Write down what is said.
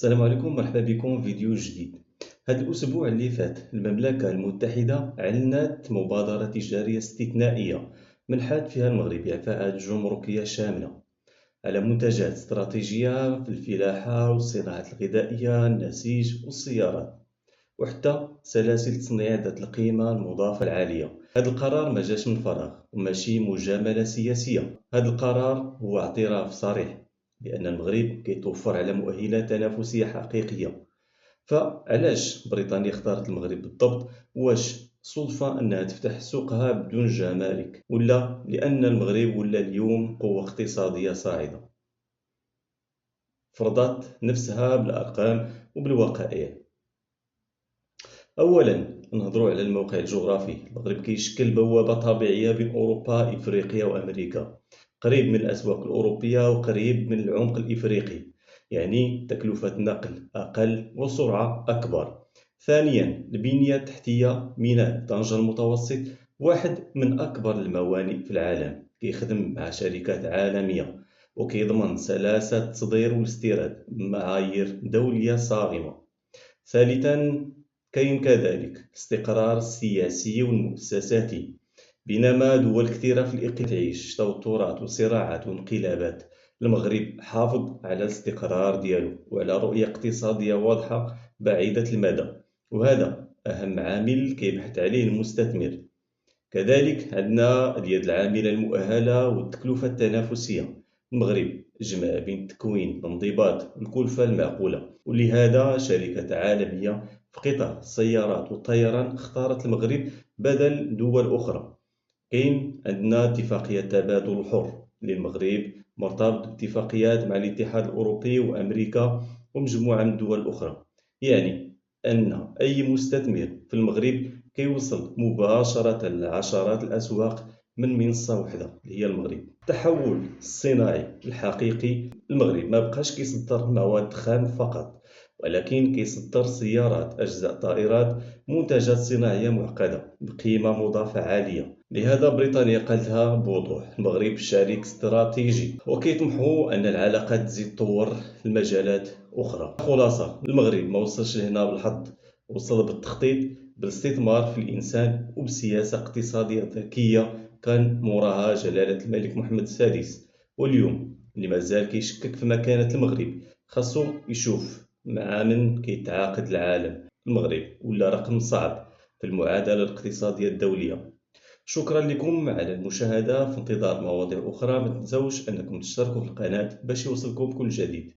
السلام عليكم، مرحبا بكم في فيديو جديد. هذا الأسبوع اللي فات المملكة المتحدة أعلنت مبادرة تجارية استثنائية منحت فيها المغرب إعفاءات جمركية شاملة على منتجات استراتيجية في الفلاحة والصناعة الغذائية، النسيج والسيارات، وحتى سلاسل تصنيع ذات القيمة المضافة العالية. هذا القرار ما جاش من فراغ وماشي مجاملة سياسية. هذا القرار هو اعتراف صريح بأن المغرب كيتوفر على مؤهلات تنافسية حقيقية. فعلاش بريطانيا اختارت المغرب بالضبط؟ واش صدفة أنها تفتح سوقها بدون جمارك، ولا لأن المغرب ولا اليوم قوة اقتصادية صاعدة فرضت نفسها بالأرقام وبالوقائع؟ اولا نهضروا على الموقع الجغرافي. المغرب كيشكل بوابه طبيعيه بين اوروبا، افريقيا وامريكا، قريب من الاسواق الاوروبيه وقريب من العمق الافريقي، يعني تكلفه النقل اقل وسرعه اكبر. ثانيا البنيه التحتيه. ميناء طنجة المتوسط واحد من اكبر الموانئ في العالم، كيخدم مع شركات عالميه وكيضمن سلاسه التصدير والاستيراد بمعايير دوليه صارمه. ثالثا كاين كذلك الاستقرار السياسي والمؤسساتي. بينما دول كثيرة في الإقليم تعيش توترات وصراعات وانقلابات، المغرب حافظ على الاستقرار ديالو وعلى رؤية اقتصادية واضحة بعيدة المدى، وهذا أهم عامل كيبحث عليه المستثمر. كذلك عندنا اليد العاملة المؤهلة والتكلفة التنافسية. المغرب جمع بين التكوين، الانضباط والكلفة المعقولة، ولهذا شركات عالمية في قطاع السيارات والطيران اختارت المغرب بدل دول أخرى. كاين عندنا اتفاقية تبادل الحر للمغرب مرتبط باتفاقيات مع الاتحاد الأوروبي وأمريكا ومجموعة من الدول الأخرى، يعني أن أي مستثمر في المغرب كيوصل مباشرة لعشرات الأسواق من منصة واحدة اللي هي المغرب. التحول الصناعي الحقيقي، المغرب ما بقاش كيصدر مواد خام فقط، ولكن كيصدر سيارات، أجزاء طائرات، منتجات صناعية معقدة بقيمة مضافة عالية. لهذا بريطانيا قالتها بوضوح المغرب شريك استراتيجي، وكيطمحوا أن العلاقات تزيد تطور المجالات أخرى. خلاصة، المغرب ما وصلش لهنا بالحظ، وصل بالتخطيط، بالاستثمار في الإنسان وبسياسة اقتصادية ذكية كان موراها جلالة الملك محمد السادس. واليوم اللي مازال كيشكك في مكانة المغرب خاصو يشوف مع من كيتعاقد العالم. المغرب ولا رقم صعب في المعادلة الاقتصادية الدولية. شكرا لكم على المشاهدة، في انتظار مواضيع أخرى. ما تنسوش أنكم تشتركوا في القناة باش يوصلكم كل جديد.